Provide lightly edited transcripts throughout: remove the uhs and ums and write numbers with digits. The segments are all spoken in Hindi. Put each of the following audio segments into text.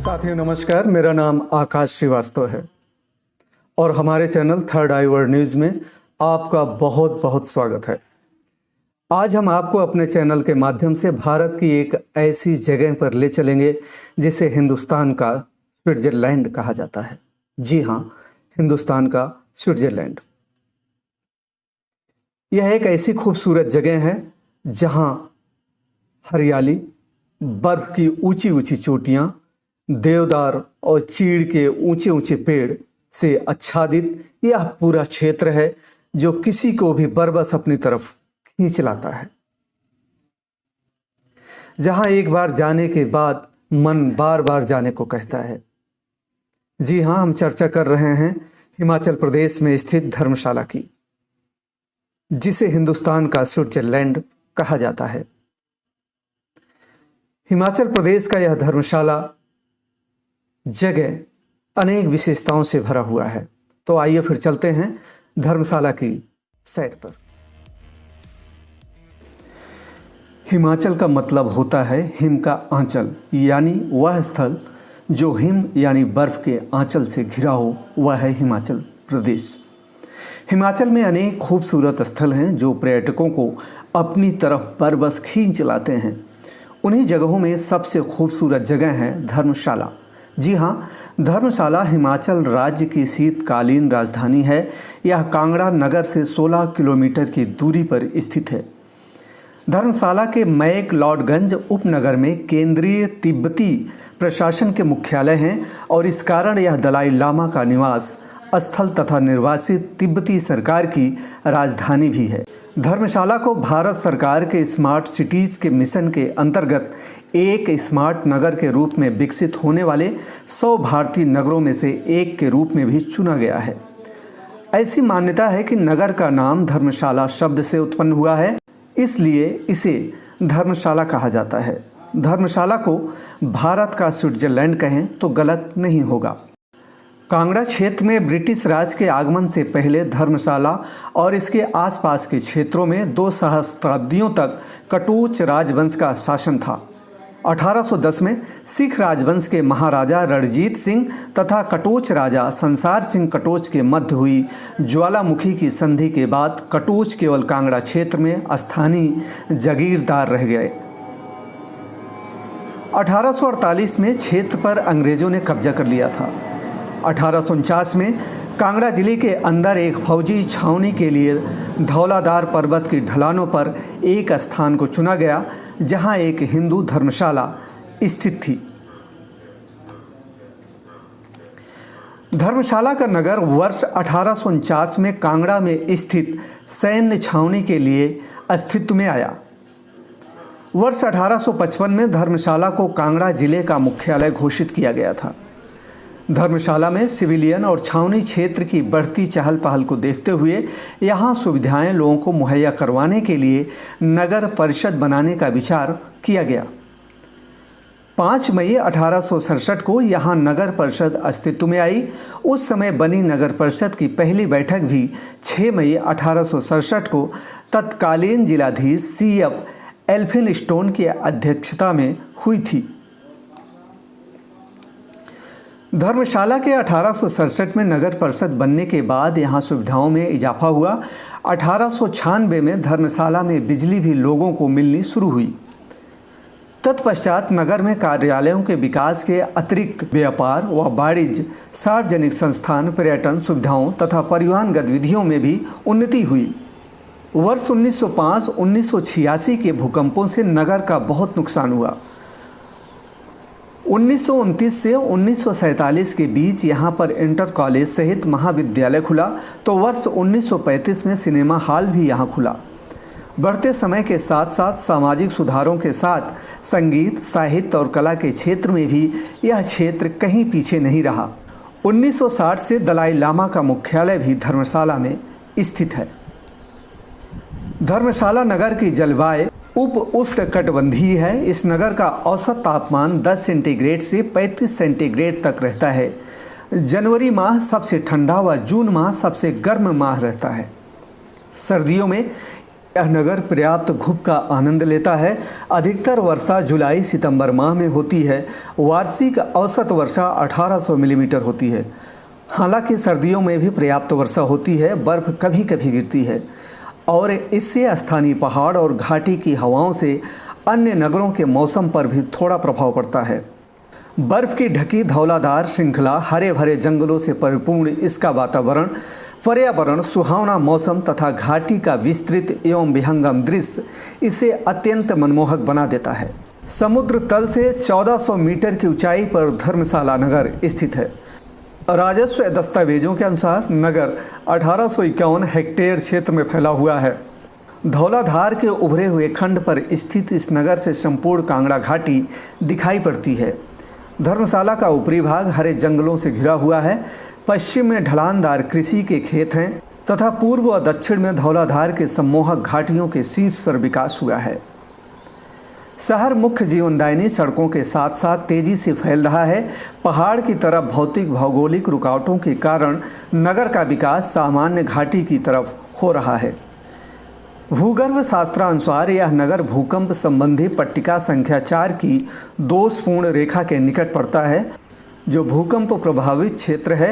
साथियों नमस्कार, मेरा नाम आकाश श्रीवास्तव है और हमारे चैनल थर्ड आई वर्ल्ड न्यूज़ में आपका बहुत बहुत स्वागत है। आज हम आपको अपने चैनल के माध्यम से भारत की एक ऐसी जगह पर ले चलेंगे जिसे हिंदुस्तान का स्विट्जरलैंड कहा जाता है। जी हाँ, हिंदुस्तान का स्विट्जरलैंड। यह एक ऐसी खूबसूरत जगह है जहाँ हरियाली, बर्फ की ऊंची ऊंची चोटियाँ, देवदार और चीड़ के ऊंचे ऊंचे पेड़ से आच्छादित यह पूरा क्षेत्र है जो किसी को भी बरबस अपनी तरफ खींच लाता है। जहां एक बार जाने के बाद मन बार बार जाने को कहता है। जी हां, हम चर्चा कर रहे हैं हिमाचल प्रदेश में स्थित धर्मशाला की, जिसे हिंदुस्तान का स्विट्जरलैंड कहा जाता है। हिमाचल प्रदेश का यह धर्मशाला जगह अनेक विशेषताओं से भरा हुआ है। तो आइए फिर चलते हैं धर्मशाला की सैर पर। हिमाचल का मतलब होता है हिम का आंचल, यानी वह स्थल जो हिम यानी बर्फ के आंचल से घिरा हो, वह है हिमाचल प्रदेश। हिमाचल में अनेक खूबसूरत स्थल हैं जो पर्यटकों को अपनी तरफ बरबस खींच लाते हैं। उन्हीं जगहों में सबसे खूबसूरत जगह है धर्मशाला। जी हाँ, धर्मशाला हिमाचल राज्य की शीतकालीन राजधानी है। यह कांगड़ा नगर से 16 किलोमीटर की दूरी पर स्थित है। धर्मशाला के मैकलॉडगंज उपनगर में केंद्रीय तिब्बती प्रशासन के मुख्यालय हैं और इस कारण यह दलाई लामा का निवास स्थल तथा निर्वासित तिब्बती सरकार की राजधानी भी है। धर्मशाला को भारत सरकार के स्मार्ट सिटीज़ के मिशन के अंतर्गत एक स्मार्ट नगर के रूप में विकसित होने वाले 100 भारतीय नगरों में से एक के रूप में भी चुना गया है। ऐसी मान्यता है कि नगर का नाम धर्मशाला शब्द से उत्पन्न हुआ है, इसलिए इसे धर्मशाला कहा जाता है। धर्मशाला को भारत का स्विट्जरलैंड कहें तो गलत नहीं होगा। कांगड़ा क्षेत्र में ब्रिटिश राज के आगमन से पहले धर्मशाला और इसके आसपास के क्षेत्रों में 2 सहस्त्राब्दियों तक कटोच राजवंश का शासन था। 1810 में सिख राजवंश के महाराजा रणजीत सिंह तथा कटोच राजा संसार सिंह कटोच के मध्य हुई ज्वालामुखी की संधि के बाद कटोच केवल कांगड़ा क्षेत्र में स्थानीय जागीरदार रह गए। 1848 में क्षेत्र पर अंग्रेजों ने कब्जा कर लिया था। 1849 में कांगड़ा जिले के अंदर एक फौजी छावनी के लिए धौलाधार पर्वत की ढलानों पर एक स्थान को चुना गया जहां एक हिंदू धर्मशाला स्थित थी। धर्मशाला का नगर वर्ष 1849 में कांगड़ा में स्थित सैन्य छावनी के लिए अस्तित्व में आया। वर्ष 1855 में धर्मशाला को कांगड़ा जिले का मुख्यालय घोषित किया गया था। धर्मशाला में सिविलियन और छावनी क्षेत्र की बढ़ती चहल पहल को देखते हुए यहाँ सुविधाएं लोगों को मुहैया करवाने के लिए नगर परिषद बनाने का विचार किया गया। 5 मई 1867 को यहाँ नगर परिषद अस्तित्व में आई। उस समय बनी नगर परिषद की पहली बैठक भी 6 मई 1867 को तत्कालीन जिलाधीश CF एल्फिनस्टोन की अध्यक्षता में हुई थी। धर्मशाला के 1867 में नगर परिषद बनने के बाद यहाँ सुविधाओं में इजाफा हुआ। 1896 में धर्मशाला में बिजली भी लोगों को मिलनी शुरू हुई। तत्पश्चात नगर में कार्यालयों के विकास के अतिरिक्त व्यापार व वाणिज्य, सार्वजनिक संस्थान, पर्यटन सुविधाओं तथा परिवहन गतिविधियों में भी उन्नति हुई। वर्ष 1905-1986 के भूकंपों से नगर का बहुत नुकसान हुआ। 1929 से 1947 के बीच यहाँ पर इंटर कॉलेज सहित महाविद्यालय खुला, तो वर्ष 1935 में सिनेमा हॉल भी यहाँ खुला। बढ़ते समय के साथ साथ सामाजिक सुधारों के साथ संगीत, साहित्य और कला के क्षेत्र में भी यह क्षेत्र कहीं पीछे नहीं रहा। 1960 से दलाई लामा का मुख्यालय भी धर्मशाला में स्थित है। धर्मशाला नगर की जलवायु उप उष्णकटिबंधीय है। इस नगर का औसत तापमान 10 सेंटीग्रेड से 35 सेंटीग्रेड तक रहता है। जनवरी माह सबसे ठंडा व जून माह सबसे गर्म माह रहता है। सर्दियों में यह नगर पर्याप्त धूप का आनंद लेता है। अधिकतर वर्षा जुलाई सितंबर माह में होती है। वार्षिक औसत वर्षा 1800 मिलीमीटर होती है। हालांकि सर्दियों में भी पर्याप्त वर्षा होती है, बर्फ़ कभी कभी गिरती है और इससे स्थानीय पहाड़ और घाटी की हवाओं से अन्य नगरों के मौसम पर भी थोड़ा प्रभाव पड़ता है। बर्फ़ की ढकी धौलाधार श्रृंखला, हरे भरे जंगलों से परिपूर्ण इसका पर्यावरण, सुहावना मौसम तथा घाटी का विस्तृत एवं विहंगम दृश्य इसे अत्यंत मनमोहक बना देता है। समुद्र तल से 1400 मीटर की ऊंचाई पर धर्मशाला नगर स्थित है। राजस्व दस्तावेजों के अनुसार नगर 1851 हेक्टेयर क्षेत्र में फैला हुआ है। धौलाधार के उभरे हुए खंड पर स्थित इस नगर से संपूर्ण कांगड़ा घाटी दिखाई पड़ती है। धर्मशाला का ऊपरी भाग हरे जंगलों से घिरा हुआ है। पश्चिम में ढलानदार कृषि के खेत हैं तथा पूर्व और दक्षिण में धौलाधार के सम्मोहक घाटियों के शीर्ष पर विकास हुआ है। शहर मुख्य जीवनदायिनी सड़कों के साथ साथ तेजी से फैल रहा है। पहाड़ की तरफ भौतिक भौगोलिक रुकावटों के कारण नगर का विकास सामान्य घाटी की तरफ हो रहा है। भूगर्भ शास्त्रानुसार यह नगर भूकंप संबंधी पट्टिका संख्या 4 की दोषपूर्ण रेखा के निकट पड़ता है, जो भूकंप प्रभावित क्षेत्र है।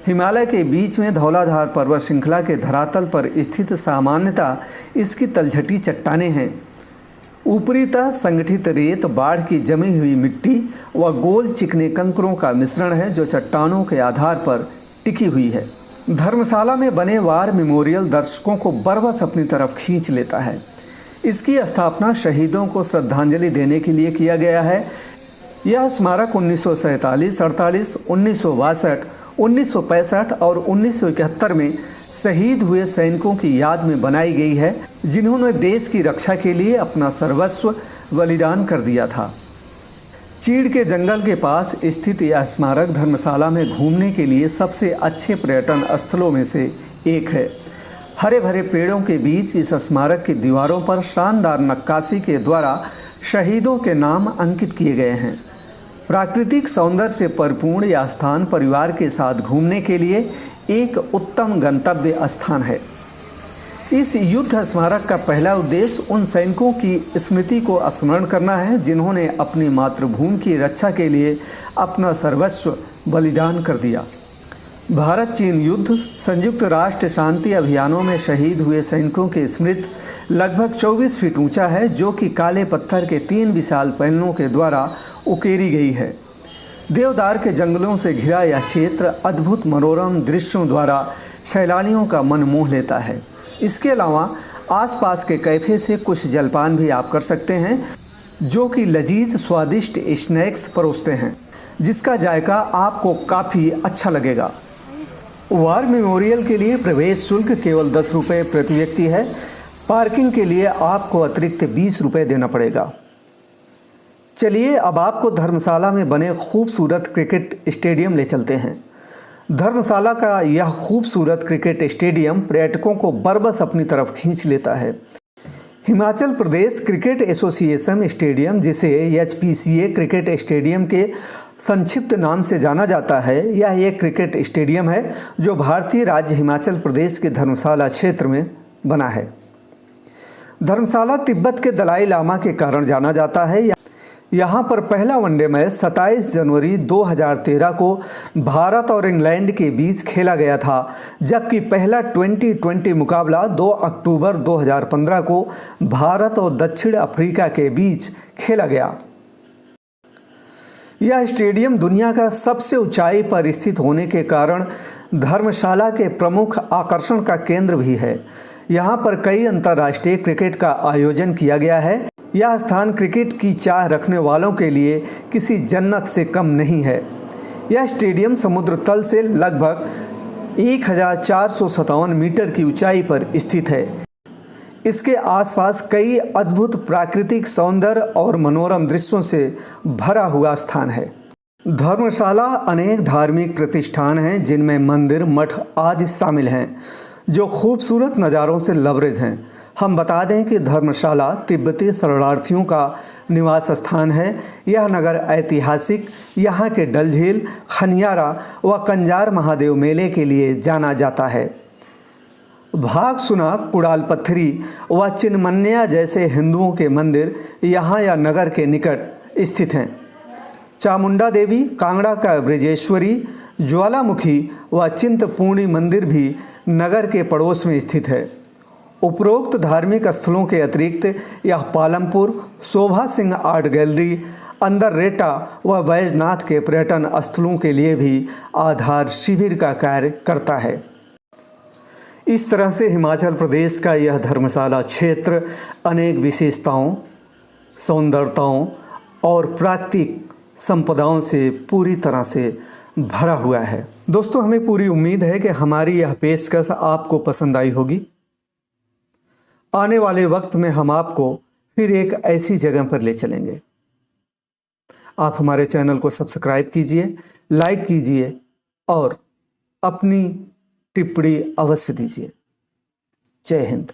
हिमालय के बीच में धौलाधार पर्वत श्रृंखला के धरातल पर स्थित सामान्यतः इसकी तलछटी चट्टानें हैं। ऊपरीतः संगठित रेत, बाढ़ की जमी हुई मिट्टी व गोल चिकने कंकरों का मिश्रण है जो चट्टानों के आधार पर टिकी हुई है। धर्मशाला में बने वार मेमोरियल दर्शकों को बरबस अपनी तरफ खींच लेता है। इसकी स्थापना शहीदों को श्रद्धांजलि देने के लिए किया गया है। यह स्मारक 1947, 48, 1962, 1965 और 1971 में शहीद हुए सैनिकों की याद में बनाई गई है, जिन्होंने देश की रक्षा के लिए अपना सर्वस्व बलिदान कर दिया था। चीड़ के जंगल के पास स्थित यह स्मारक धर्मशाला में घूमने के लिए सबसे अच्छे पर्यटन स्थलों में से एक है। हरे भरे पेड़ों के बीच इस स्मारक की दीवारों पर शानदार नक्काशी के द्वारा शहीदों के नाम अंकित किए गए हैं। प्राकृतिक सौंदर्य से परिपूर्ण यह स्थान परिवार के साथ घूमने के लिए एक उत्तम गंतव्य स्थान है। इस युद्ध स्मारक का पहला उद्देश्य उन सैनिकों की स्मृति को स्मरण करना है जिन्होंने अपनी मातृभूमि की रक्षा के लिए अपना सर्वस्व बलिदान कर दिया। भारत चीन युद्ध, संयुक्त राष्ट्र शांति अभियानों में शहीद हुए सैनिकों की स्मृति लगभग 24 फीट ऊंचा है, जो कि काले पत्थर के 3 विशाल पैनलों के द्वारा उकेरी गई है। देवदार के जंगलों से घिरा यह क्षेत्र अद्भुत मनोरम दृश्यों द्वारा सैलानियों का मन मोह लेता है। इसके अलावा आसपास के कैफ़े से कुछ जलपान भी आप कर सकते हैं, जो कि लजीज स्वादिष्ट स्नैक्स परोसते हैं, जिसका जायका आपको काफ़ी अच्छा लगेगा। वार मेमोरियल के लिए प्रवेश शुल्क केवल 10 रुपये प्रति व्यक्ति है। पार्किंग के लिए आपको अतिरिक्त 20 रुपये देना पड़ेगा। चलिए अब आपको धर्मशाला में बने खूबसूरत क्रिकेट स्टेडियम ले चलते हैं। धर्मशाला का यह खूबसूरत क्रिकेट स्टेडियम पर्यटकों को बरबस अपनी तरफ खींच लेता है। Himachal Pradesh cricket association stadium, जिसे HPCA क्रिकेट स्टेडियम के संक्षिप्त नाम से जाना जाता है, यह एक क्रिकेट स्टेडियम है जो भारतीय राज्य हिमाचल प्रदेश के धर्मशाला क्षेत्र में बना है। धर्मशाला तिब्बत के दलाई लामा के कारण जाना जाता है। यहाँ पर पहला वनडे मैच 27 जनवरी 2013 को भारत और इंग्लैंड के बीच खेला गया था, जबकि पहला T20 मुकाबला 2 अक्टूबर 2015 को भारत और दक्षिण अफ्रीका के बीच खेला गया। यह स्टेडियम दुनिया का सबसे ऊंचाई पर स्थित होने के कारण धर्मशाला के प्रमुख आकर्षण का केंद्र भी है। यहाँ पर कई अंतर्राष्ट्रीय क्रिकेट का आयोजन किया गया है। यह स्थान क्रिकेट की चाह रखने वालों के लिए किसी जन्नत से कम नहीं है। यह स्टेडियम समुद्र तल से लगभग 1457 मीटर की ऊंचाई पर स्थित है। इसके आसपास कई अद्भुत प्राकृतिक सौंदर्य और मनोरम दृश्यों से भरा हुआ स्थान है। धर्मशाला अनेक धार्मिक प्रतिष्ठान हैं, जिनमें मंदिर, मठ आदि शामिल हैं, जो खूबसूरत नज़ारों से लबरेज हैं। हम बता दें कि धर्मशाला तिब्बती शरणार्थियों का निवास स्थान है। यह नगर ऐतिहासिक, यहाँ के डल झील, खनियारा व कंजार महादेव मेले के लिए जाना जाता है। भागसुना, कुड़ाल पत्थरी व चिनमन्या जैसे हिंदुओं के मंदिर यहाँ या नगर के निकट स्थित हैं। चामुंडा देवी, कांगड़ा का ब्रजेश्वरी, ज्वालामुखी व चिंतपूर्णी मंदिर भी नगर के पड़ोस में स्थित है। उपरोक्त धार्मिक स्थलों के अतिरिक्त यह पालमपुर, शोभा सिंह आर्ट गैलरी, अंदररेटा व बैजनाथ के पर्यटन स्थलों के लिए भी आधार शिविर का कार्य करता है। इस तरह से हिमाचल प्रदेश का यह धर्मशाला क्षेत्र अनेक विशेषताओं, सौंदर्यताओं और प्राकृतिक संपदाओं से पूरी तरह से भरा हुआ है। दोस्तों, हमें पूरी उम्मीद है कि हमारी यह पेशकश आपको पसंद आई होगी। आने वाले वक्त में हम आपको फिर एक ऐसी जगह पर ले चलेंगे। आप हमारे चैनल को सब्सक्राइब कीजिए, लाइक कीजिए और अपनी टिप्पणी अवश्य दीजिए। जय हिंद।